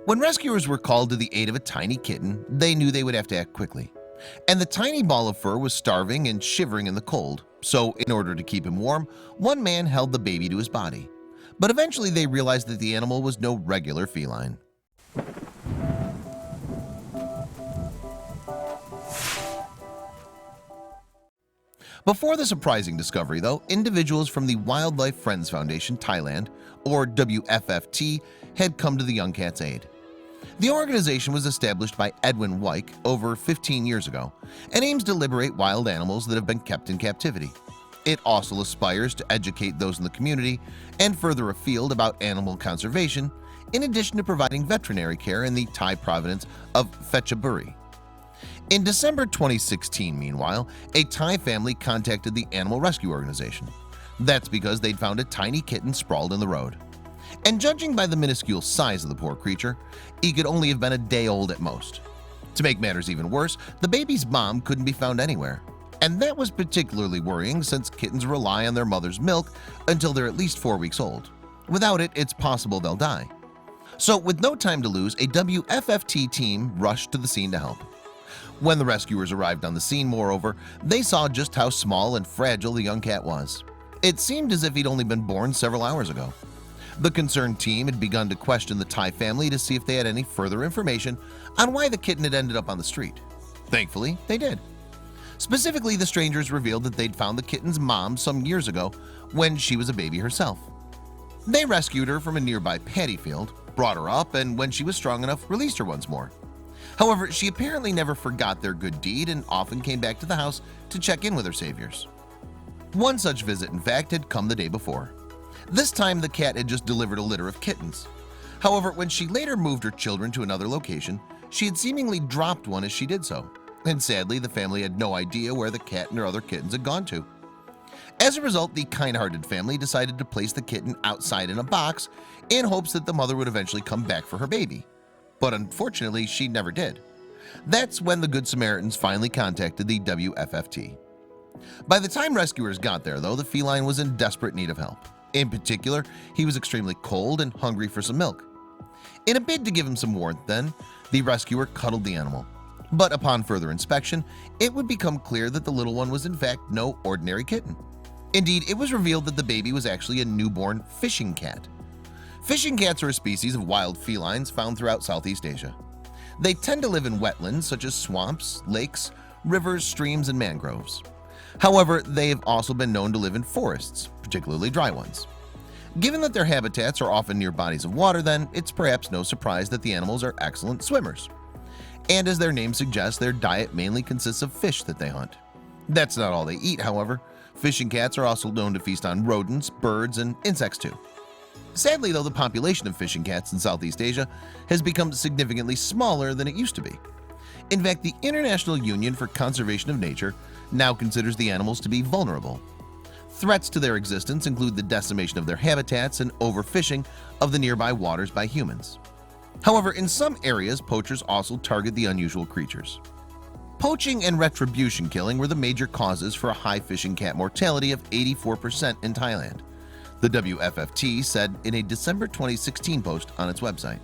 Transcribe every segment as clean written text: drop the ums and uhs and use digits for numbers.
When rescuers were called to the aid of a tiny kitten, they knew they would have to act quickly. And the tiny ball of fur was starving and shivering in the cold, so in order to keep him warm, one man held the baby to his body. But eventually they realized that the animal was no regular feline. Before the surprising discovery, though, individuals from the Wildlife Friends Foundation Thailand, or WFFT, had come to the young cat's aid. The organization was established by Edwin Wyke over 15 years ago and aims to liberate wild animals that have been kept in captivity. It also aspires to educate those in the community and further afield about animal conservation, in addition to providing veterinary care in the Thai province of Phetchaburi. In December 2016, meanwhile, a Thai family contacted the animal rescue organization. That's because they'd found a tiny kitten sprawled in the road. And judging by the minuscule size of the poor creature, he could only have been a day old at most. To make matters even worse, the baby's mom couldn't be found anywhere. And that was particularly worrying since kittens rely on their mother's milk until they're at least 4 weeks old. Without it, it's possible they'll die. So with no time to lose, a WFFT team rushed to the scene to help. When the rescuers arrived on the scene, moreover, they saw just how small and fragile the young cat was. It seemed as if he'd only been born several hours ago. The concerned team had begun to question the Thai family to see if they had any further information on why the kitten had ended up on the street. Thankfully, they did. Specifically, the strangers revealed that they'd found the kitten's mom some years ago when she was a baby herself. They rescued her from a nearby paddy field, brought her up, and when she was strong enough, released her once more. However, she apparently never forgot their good deed and often came back to the house to check in with her saviors. One such visit, in fact, had come the day before. This time, the cat had just delivered a litter of kittens. However, when she later moved her children to another location, she had seemingly dropped one as she did so. And sadly, the family had no idea where the cat and her other kittens had gone to. As a result, the kind-hearted family decided to place the kitten outside in a box in hopes that the mother would eventually come back for her baby. But unfortunately, she never did. That's when the Good Samaritans finally contacted the WFFT. By the time rescuers got there, though, the feline was in desperate need of help. In particular, he was extremely cold and hungry for some milk. In a bid to give him some warmth, then, the rescuer cuddled the animal. But upon further inspection, it would become clear that the little one was in fact no ordinary kitten. Indeed, it was revealed that the baby was actually a newborn fishing cat. Fishing cats are a species of wild felines found throughout Southeast Asia. They tend to live in wetlands such as swamps, lakes, rivers, streams, and mangroves. However, they have also been known to live in forests, particularly dry ones. Given that their habitats are often near bodies of water, then it's perhaps no surprise that the animals are excellent swimmers. And as their name suggests, their diet mainly consists of fish that they hunt. That's not all they eat, however. Fishing cats are also known to feast on rodents, birds, and insects too. Sadly, though, the population of fishing cats in Southeast Asia has become significantly smaller than it used to be. In fact, the International Union for Conservation of Nature now considers the animals to be vulnerable. Threats to their existence include the decimation of their habitats and overfishing of the nearby waters by humans. However, in some areas, poachers also target the unusual creatures. Poaching and retribution killing were the major causes for a high fishing cat mortality of 84% in Thailand, the WFFT said in a December 2016 post on its website.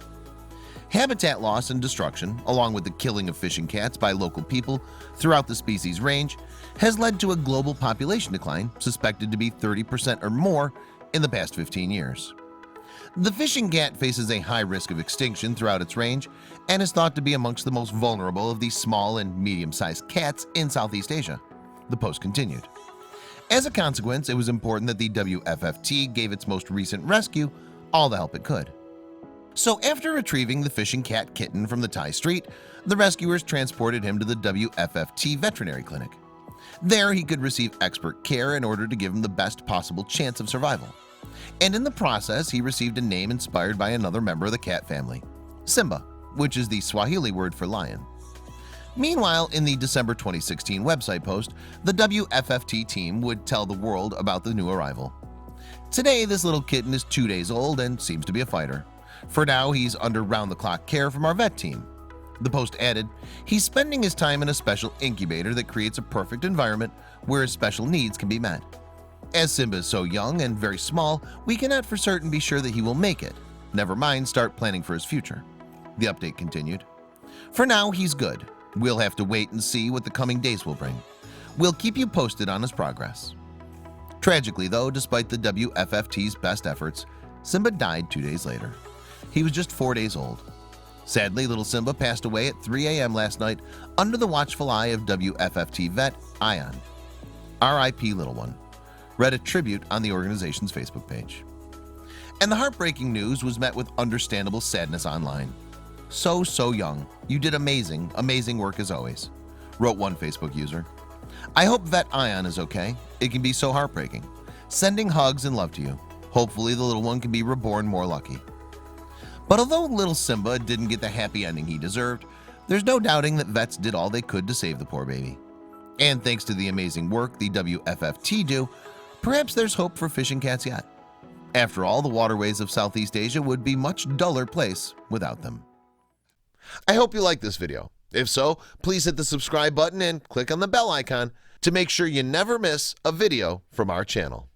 Habitat loss and destruction, along with the killing of fishing cats by local people throughout the species range, has led to a global population decline suspected to be 30% or more in the past 15 years. The fishing cat faces a high risk of extinction throughout its range and is thought to be amongst the most vulnerable of these small and medium-sized cats in Southeast Asia, the post continued. As a consequence, it was important that the WFFT gave its most recent rescue all the help it could. So after retrieving the fishing cat kitten from the Thai street, the rescuers transported him to the WFFT veterinary clinic. There he could receive expert care in order to give him the best possible chance of survival. And in the process, he received a name inspired by another member of the cat family, Simba, which is the Swahili word for lion. Meanwhile, in the December 2016 website post, the WFFT team would tell the world about the new arrival. Today, this little kitten is 2 days old and seems to be a fighter. For now, he's under round-the-clock care from our vet team. The post added, he's spending his time in a special incubator that creates a perfect environment where his special needs can be met. As Simba is so young and very small, we cannot for certain be sure that he will make it. Never mind start planning for his future. the update continued. For now, he's good. We'll have to wait and see what the coming days will bring. We'll keep you posted on his progress. Tragically, though, despite the WFFT's best efforts, Simba died 2 days later. He was just 4 days old. Sadly, little Simba passed away at 3 a.m. last night under the watchful eye of WFFT vet Ion. R.I.P. little one, read a tribute on the organization's Facebook page. And the heartbreaking news was met with understandable sadness online. So young. You did amazing work as always, wrote one Facebook user. I hope Vet Ion is okay. It can be so heartbreaking. Sending hugs and love to you. Hopefully the little one can be reborn more lucky. But although little Simba didn't get the happy ending he deserved, there's no doubting that vets did all they could to save the poor baby. And thanks to the amazing work the WFFT do, perhaps there's hope for fishing cats yet. After all, the waterways of Southeast Asia would be a much duller place without them. I hope you liked this video. If so, please hit the subscribe button and click on the bell icon to make sure you never miss a video from our channel.